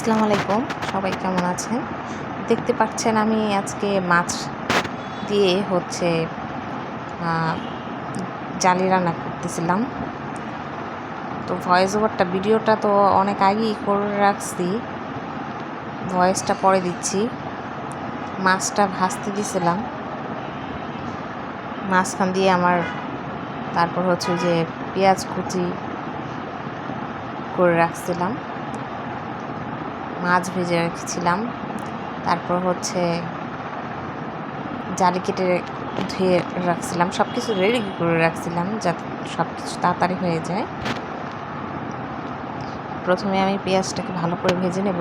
আসসালামু আলাইকুম, সবাই কেমন আছেন? দেখতে পাচ্ছেন আমি আজকে মাছ দিয়ে জালি রান্না করতেছিলাম। তো ভয়েস ওভারটা ভিডিওটা তো অনেক আগেই করে রাখছি, ভয়েসটা পরে দিচ্ছি। মাছটা ভাজতে দিয়েছিলাম, মাঝখান দিয়ে তারপর যে পেঁয়াজ কুচি করে রাখছিলাম, মাছ ভেজে রেখেছিলাম, তারপর জালি কেটে ধুয়ে রাখছিলাম, সব কিছু রেডি করে রাখছিলাম যাতে সব কিছু তাড়াতাড়ি হয়ে যায়। প্রথমে আমি পেঁয়াজটাকে ভালো করে ভেজে নেব।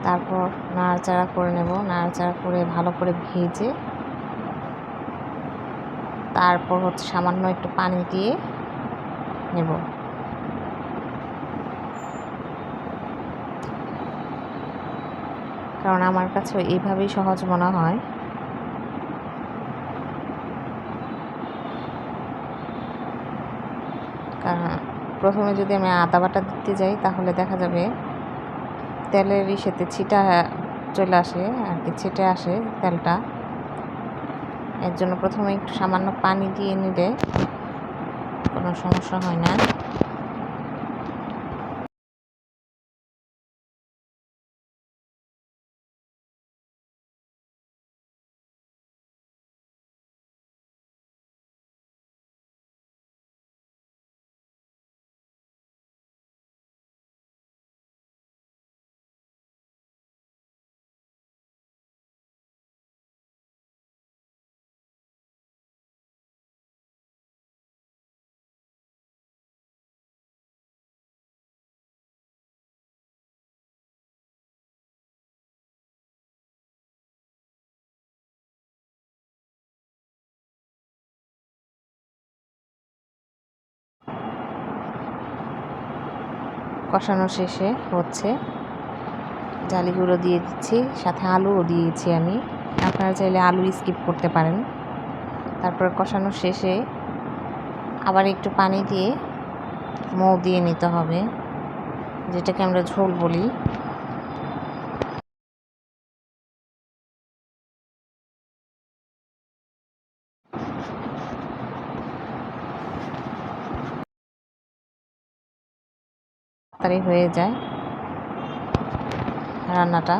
তারপর নাড়াচাড়া করে নেব, নাড়াচাড়া করে ভালো করে ভেজে তারপর সামান্য একটু পানি দিয়ে নেব। কারণ আমার কাছে এইভাবেই সহজ মনে হয়। কারণ প্রথমে যদি আমি আদা বাটা দিতে যাই তাহলে দেখা যাবে তেলের ইসেতে ছিটা চলে আসে আর কি, ছিটে আসে তেলটা। এর জন্য প্রথমে একটু সামান্য পানি দিয়ে নিলে কোনো সমস্যা হয় না। কষানো শেষে জালিগুলো দিয়ে দিচ্ছি, সাথে আলুও দিয়েছি আমি। আপনারা চাইলে আলু স্কিপ করতে পারেন। তারপরে কষানো শেষে আবার একটু পানি দিয়ে মৌ দিয়ে নিতে হবে, যেটাকে আমরা ঝোল বলি। তাড়াতাড়ি হয়ে যায় রান্নাটা।